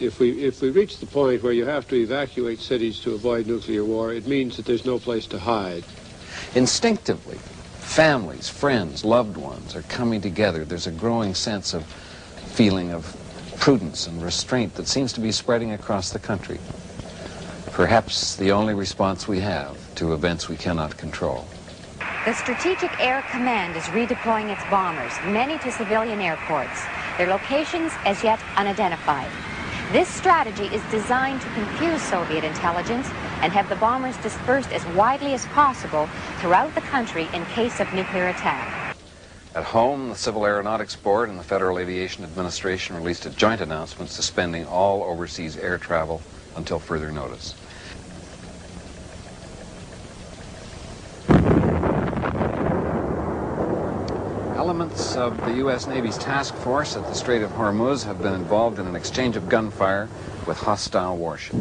if we reach the point where you have to evacuate cities to avoid nuclear war, it means that there's no place to hide. Instinctively, families, friends, loved ones are coming together. There's a growing sense of feeling of prudence and restraint that seems to be spreading across the country. Perhaps the only response we have to events we cannot control. The Strategic Air Command is redeploying its bombers, many to civilian airports. Their locations as yet unidentified. This strategy is designed to confuse Soviet intelligence and have the bombers dispersed as widely as possible throughout the country in case of nuclear attack. At home, the Civil Aeronautics Board and the Federal Aviation Administration released a joint announcement suspending all overseas air travel until further notice. Elements of the U.S. Navy's task force at the Strait of Hormuz have been involved in an exchange of gunfire with hostile warships.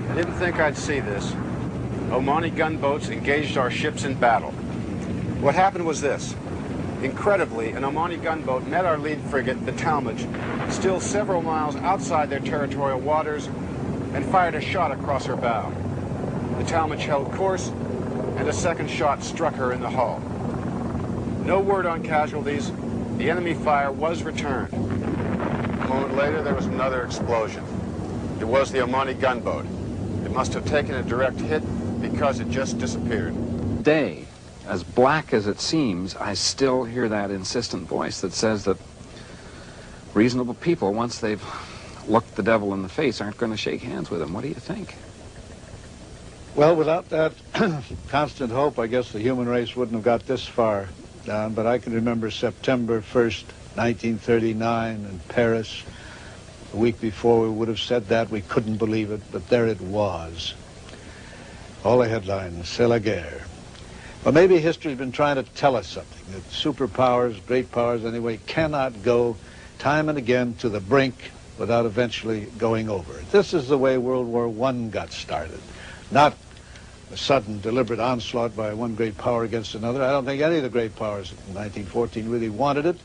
I didn't think I'd see this. Omani gunboats engaged our ships in battle. What happened was this. Incredibly, an Omani gunboat met our lead frigate, the Talmadge, still several miles outside their territorial waters, and fired a shot across her bow. The Talmadge held course, and a second shot struck her in the hull. No word on casualties. The enemy fire was returned. A moment later, there was another explosion. It was the Omani gunboat. It must have taken a direct hit because it just disappeared. Today, as black as it seems, I still hear that insistent voice that says that reasonable people, once they've looked the devil in the face, aren't going to shake hands with him. What do you think? Well, without that constant hope, I guess the human race wouldn't have got this far down. But I can remember September 1st, 1939 in Paris. A week before we would have said that, we couldn't believe it, but there it was. All the headlines, c'est la guerre. Well, maybe history's been trying to tell us something, that superpowers, great powers anyway, cannot go time and again to the brink without eventually going over it. This is the way World War I got started. Not a sudden, deliberate onslaught by one great power against another. I don't think any of the great powers in 1914 really wanted it.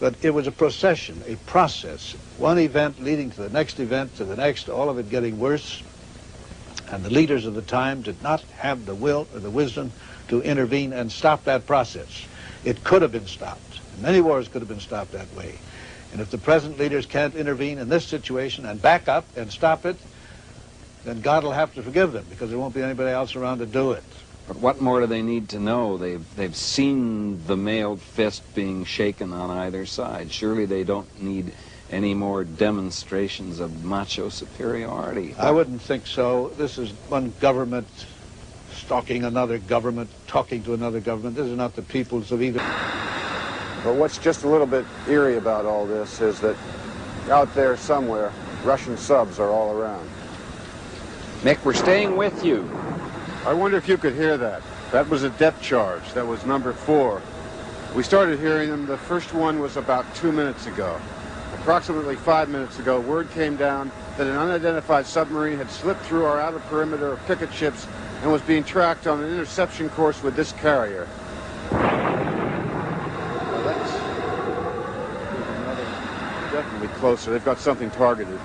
But it was a procession, a process. One event leading to the next event, to the next, all of it getting worse. And the leaders of the time did not have the will or the wisdom to intervene and stop that process. It could have been stopped. Many wars could have been stopped that way. And if the present leaders can't intervene in this situation and back up and stop it, then God will have to forgive them because there won't be anybody else around to do it. But what more do they need to know? They've seen the mailed fist being shaken on either side. Surely they don't need any more demonstrations of macho superiority. I wouldn't think so. This is one government stalking another government, talking to another government. This is not the peoples of either. But what's just a little bit eerie about all this is that out there somewhere, Russian subs are all around. Mick, we're staying with you. I wonder if you could hear that. That was a depth charge. That was number 4. We started hearing them. The first one was about 2 minutes ago. Approximately 5 minutes ago, word came down that an unidentified submarine had slipped through our outer perimeter of picket ships and was being tracked on an interception course with this carrier. Now that's definitely closer. They've got something targeted.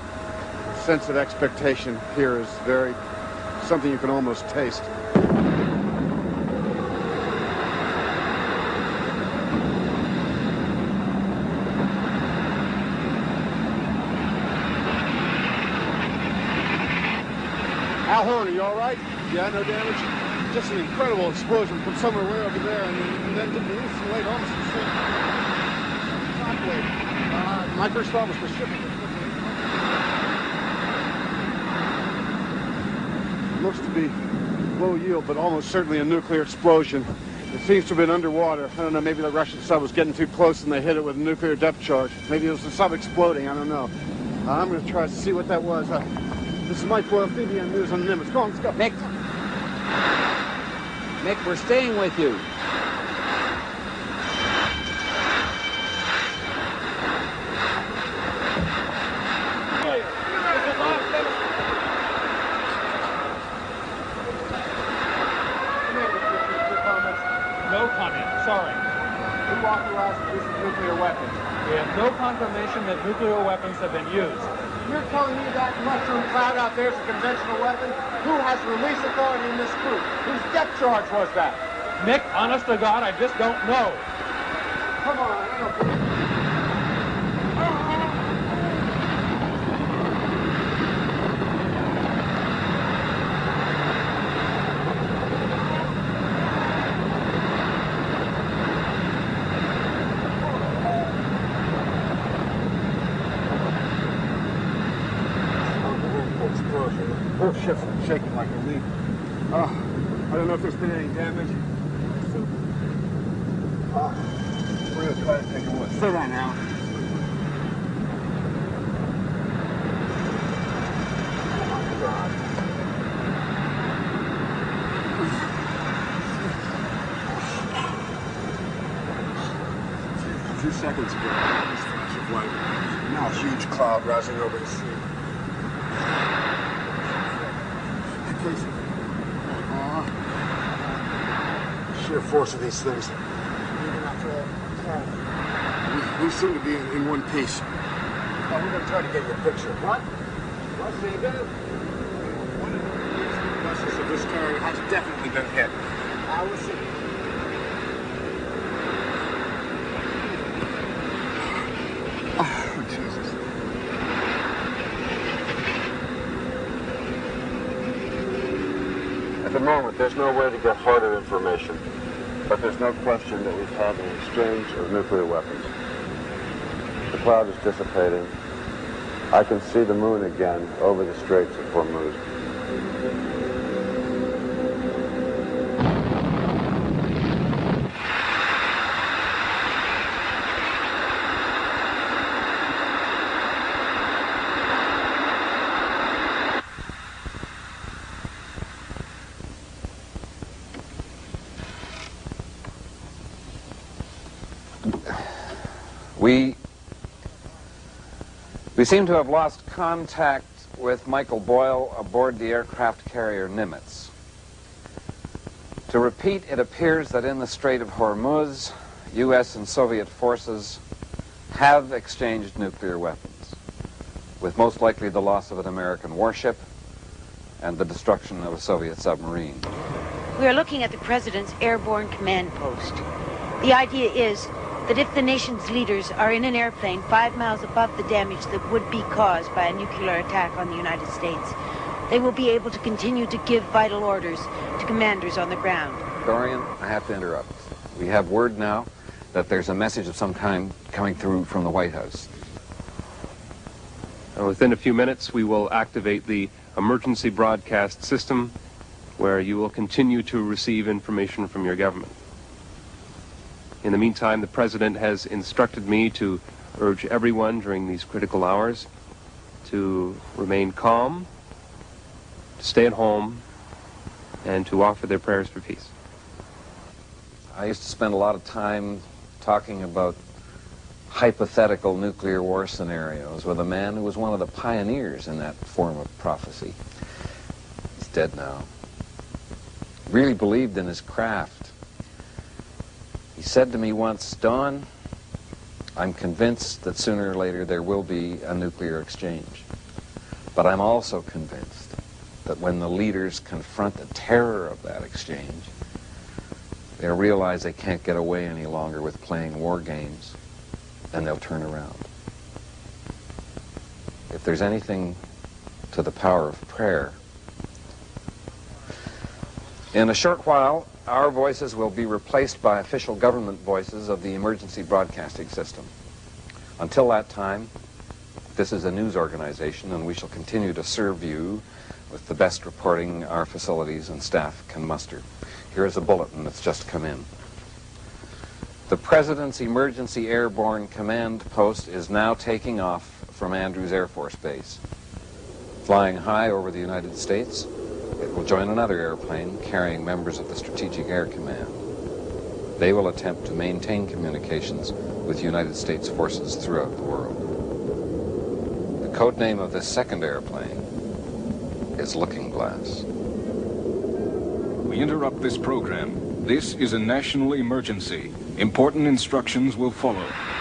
The sense of expectation here is very something you can almost taste. Al Horn, are you all right? Yeah, no damage? Just an incredible explosion from somewhere way over there, and then didn't release some weight, almost the same top weight. My first thought was the ship. Looks to be low yield, but almost certainly a nuclear explosion. It seems to have been underwater. I don't know, maybe the Russian sub was getting too close and they hit it with a nuclear depth charge. Maybe it was the sub exploding, I don't know. I'm going to try to see what that was. This is Mike Boyle, CBN News on Nimitz. Go on, let's go. Mick, we're staying with you. No comment, sorry. Who authorized the use of nuclear weapons? We have no confirmation that nuclear weapons have been used. You're telling me that mushroom cloud out there is a conventional weapon? Who has release authority in this group? Whose depth charge was that? Nick, honest to God, I just don't know. Come on, I don't believe it. Oh, shit's shaking like a leaf. I don't know if there's been any damage. We're going to try to take a look. Sit down now. Oh, my God. A few seconds ago, this flash of light. Now a huge cloud rising over the sea. Sheer force of these things. We seem to be in one piece. We're going to try to get you a picture. What? What's the event? One of the buses of this carrier has definitely been hit. I will see. Oh, Jesus. At the moment, there's no way to get harder information, but there's no question that we've had an exchange of nuclear weapons. The cloud is dissipating. I can see the moon again over the Straits of Hormuz. We seem to have lost contact with Michael Boyle aboard the aircraft carrier Nimitz. To repeat, it appears that in the Strait of Hormuz, U.S. and Soviet forces have exchanged nuclear weapons, with most likely the loss of an American warship and the destruction of a Soviet submarine. We are looking at the President's airborne command post. The idea is that if the nation's leaders are in an airplane 5 miles above the damage that would be caused by a nuclear attack on the United States, they will be able to continue to give vital orders to commanders on the ground. Dorian, I have to interrupt. We have word now that there's a message of some kind coming through from the White House. Within a few minutes, we will activate the emergency broadcast system, where you will continue to receive information from your government. In the meantime, the President has instructed me to urge everyone during these critical hours to remain calm, to stay at home, and to offer their prayers for peace. I used to spend a lot of time talking about hypothetical nuclear war scenarios with a man who was one of the pioneers in that form of prophecy. He's dead now. Really believed in his craft. He said to me once, "Don, I'm convinced that sooner or later there will be a nuclear exchange. But I'm also convinced that when the leaders confront the terror of that exchange, they'll realize they can't get away any longer with playing war games, and they'll turn around." If there's anything to the power of prayer, in a short while, our voices will be replaced by official government voices of the emergency broadcasting system. Until that time, this is a news organization, and we shall continue to serve you with the best reporting our facilities and staff can muster. Here is a bulletin that's just come in. The President's Emergency Airborne Command Post is now taking off from Andrews Air Force Base. Flying high over the United States, it will join another airplane carrying members of the Strategic Air Command. They will attempt to maintain communications with United States forces throughout the world. The code name of this second airplane is Looking Glass. We interrupt this program. This is a national emergency. Important instructions will follow.